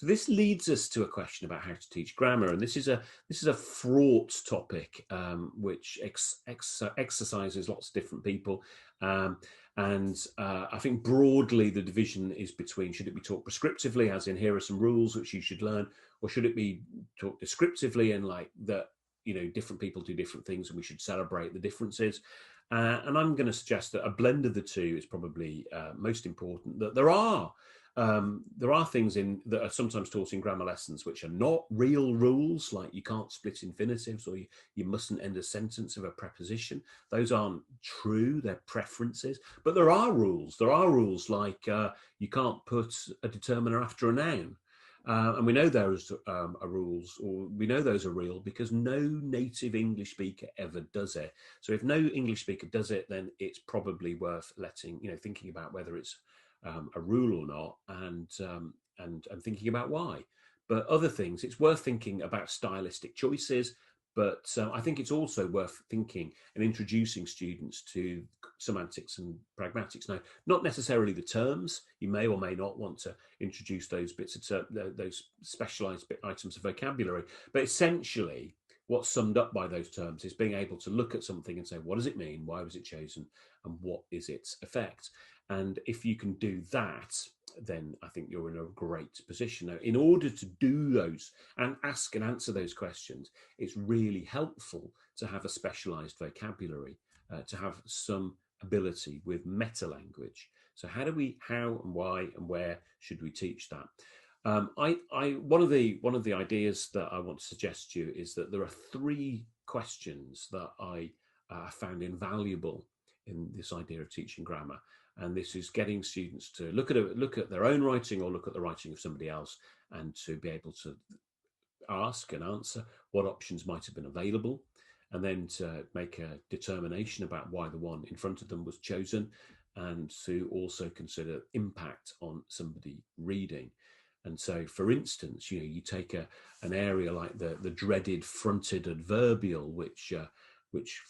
So this leads us to a question about how to teach grammar, and this is a fraught topic, which exercises lots of different people. I think broadly the division is between, should it be taught prescriptively, as in here are some rules which you should learn, or should it be taught descriptively, and like that, different people do different things and we should celebrate the differences. And I'm going to suggest that a blend of the two is probably most important. That there are things that are sometimes taught in grammar lessons which are not real rules, like you can't split infinitives, or you mustn't end a sentence of a preposition. Those aren't true, they're preferences. But there are rules. There are rules like you can't put a determiner after a noun. And we know those are rules, or we know those are real because no native English speaker ever does it. So if no English speaker does it, then it's probably worth thinking about whether it's a rule or not, and thinking about why. But other things, it's worth thinking about stylistic choices. But I think it's also worth thinking and introducing students to semantics and pragmatics. Now, not necessarily the terms. You may or may not want to introduce those bits of those specialized items of vocabulary. But essentially, what's summed up by those terms is being able to look at something and say, what does it mean? Why was it chosen? And what is its effect? And if you can do that, then I think you're in a great position. Now, in order to do those and ask and answer those questions, it's really helpful to have a specialized vocabulary, to have some ability with meta language. So how and why and where should we teach that? One of the ideas that I want to suggest to you is that there are 3 questions that I found invaluable in this idea of teaching grammar. And this is getting students to look at their own writing or look at the writing of somebody else, and to be able to ask and answer what options might have been available, and then to make a determination about why the one in front of them was chosen, and to also consider impact on somebody reading. And so, for instance, you take an area like the dreaded fronted adverbial, which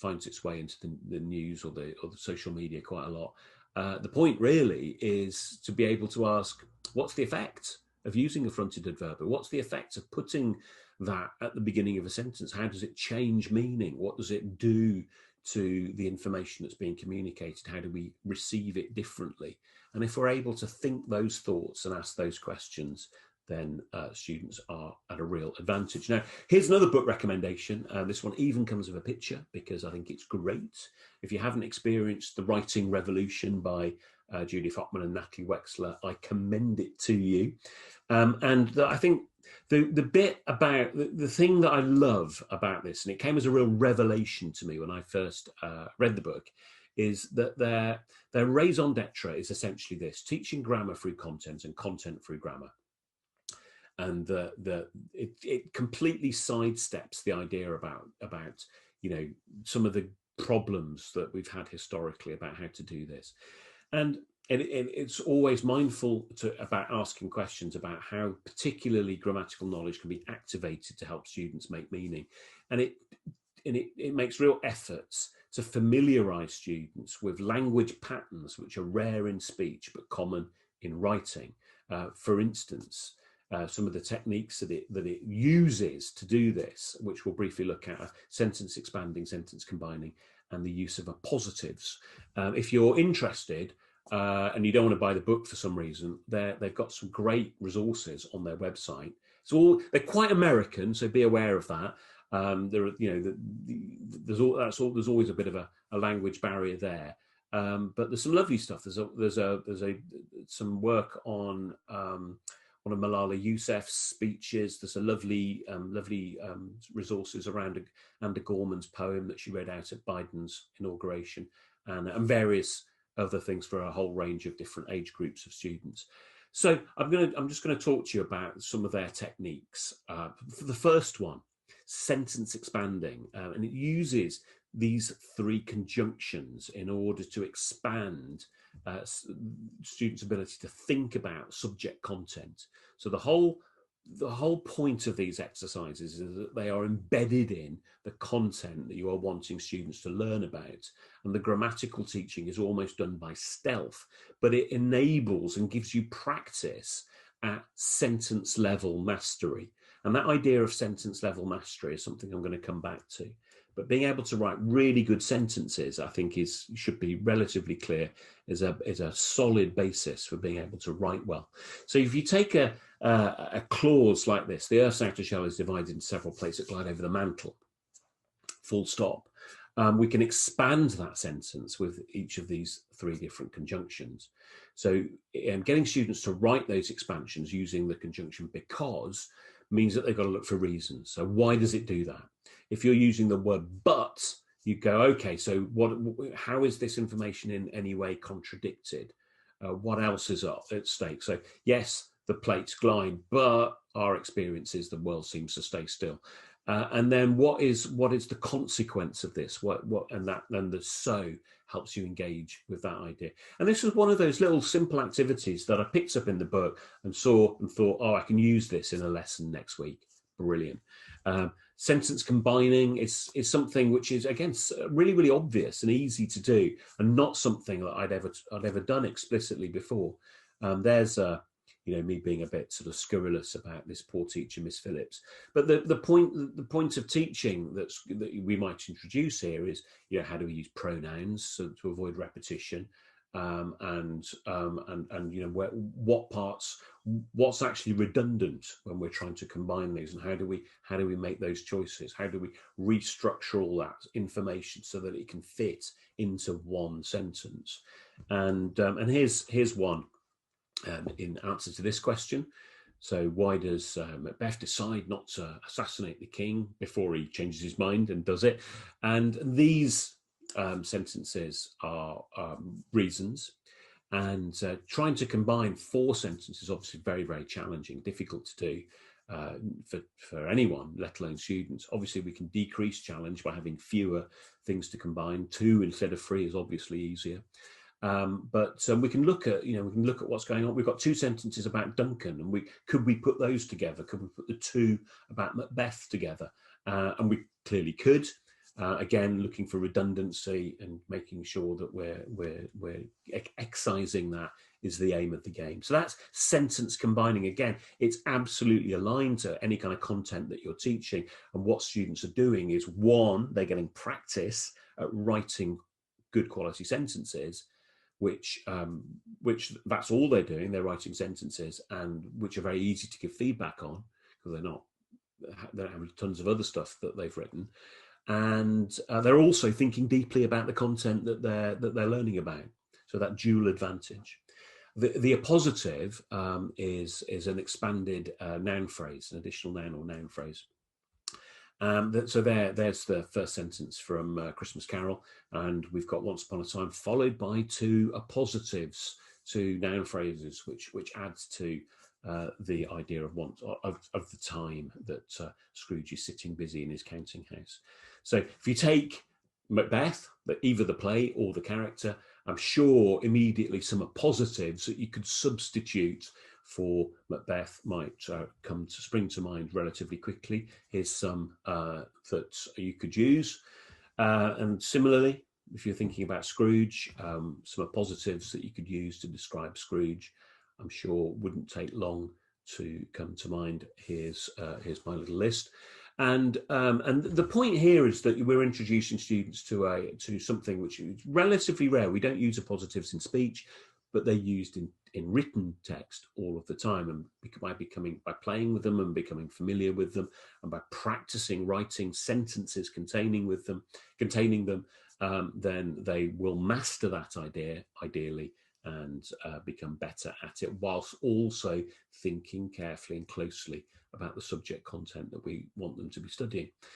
finds its way into the news or the social media quite a lot. The point really is to be able to ask, what's the effect of using a fronted adverbial? What's the effect of putting that at the beginning of a sentence? How does it change meaning? What does it do to the information that's being communicated? How do we receive it differently? And if we're able to think those thoughts and ask those questions, then students are at a real advantage. Now, here's another book recommendation. This one even comes with a picture because I think it's great. If you haven't experienced The Writing Revolution by Judith Hoffman and Natalie Wexler, I commend it to you. I think the bit about the thing that I love about this, and it came as a real revelation to me when I first read the book, is that their raison d'etre is essentially this: teaching grammar through content and content through grammar. And it completely sidesteps the idea about some of the problems that we've had historically about how to do this, and it's always mindful about asking questions about how particularly grammatical knowledge can be activated to help students make meaning, and it makes real efforts to familiarize students with language patterns which are rare in speech but common in writing. For instance, some of the techniques that it uses to do this, which we'll briefly look at, are sentence expanding, sentence combining, and the use of appositives. If you're interested and you don't want to buy the book for some reason, they've got some great resources on their website. They're quite American, so be aware of that. There's always a bit of a language barrier there. But there's some lovely stuff. There's some work on one of Malala Yousafzai's speeches. There's a lovely resources around Amanda Gorman's poem that she read out at Biden's inauguration, and various other things for a whole range of different age groups of students. So I'm just going to talk to you about some of their techniques. For the first one, sentence expanding, and it uses these 3 conjunctions in order to expand students' ability to think about subject content. So the whole point of these exercises is that they are embedded in the content that you are wanting students to learn about. And the grammatical teaching is almost done by stealth, but it enables and gives you practice at sentence level mastery. And that idea of sentence level mastery is something I'm going to come back to. But being able to write really good sentences, I think, should be relatively clear, is a solid basis for being able to write well. So if you take a clause like this, the Earth's outer shell is divided into several plates that glide over the mantle, full stop. We can expand that sentence with each of these three different conjunctions. So getting students to write those expansions using the conjunction because means that they've got to look for reasons. So why does it do that? If you're using the word but, you go, okay, so how is this information in any way contradicted? What else is at stake? So yes, the plates glide, but our experience is the world seems to stay still. And then what is the consequence of this? And the so helps you engage with that idea. And this was one of those little simple activities that I picked up in the book and saw and thought, oh, I can use this in a lesson next week. Brilliant. Sentence combining is something which is, again, really, really obvious and easy to do, and not something that I'd ever done explicitly before. There's me being a bit sort of scurrilous about this poor teacher, Miss Phillips. But the point of teaching that we might introduce here is, how do we use pronouns to avoid repetition, and what parts, what's actually redundant when we're trying to combine these, and how do we make those choices? How do we restructure all that information so that it can fit into one sentence? And here's one. In answer to this question. So why does Macbeth decide not to assassinate the king before he changes his mind and does it? And these sentences are reasons. And trying to combine 4 sentences is obviously very, very challenging, difficult to do for anyone, let alone students. Obviously, we can decrease challenge by having fewer things to combine. 2 instead of 3 is obviously easier. But we can look at what's going on. We've got 2 sentences about Duncan, and could we put those together? Could we put the 2 about Macbeth together? And we clearly could. Again, looking for redundancy and making sure that we're excising that is the aim of the game. So that's sentence combining. Again, it's absolutely aligned to any kind of content that you're teaching. And what students are doing is, 1, they're getting practice at writing good quality sentences, which that's all they're doing. They're writing sentences, and which are very easy to give feedback on because they don't have tons of other stuff that they've written, and they're also thinking deeply about the content that they're learning about. So that dual advantage. The appositive is an expanded noun phrase, an additional noun or noun phrase. So there's the first sentence from Christmas Carol, and we've got once upon a time followed by 2 appositives, 2 noun phrases, which adds to the idea of the time that Scrooge is sitting busy in his counting house. So if you take Macbeth, either the play or the character, I'm sure immediately some appositives that you could substitute for Macbeth might spring to mind relatively quickly. Here's some that you could use. And similarly, if you're thinking about Scrooge, some appositives that you could use to describe Scrooge, I'm sure wouldn't take long to come to mind. Here's my little list. And the point here is that we're introducing students to something which is relatively rare. We don't use appositives in speech, but they're used in written text all of the time. And by playing with them and becoming familiar with them, and by practicing writing sentences containing them, then they will master that idea, ideally, and become better at it, whilst also thinking carefully and closely about the subject content that we want them to be studying.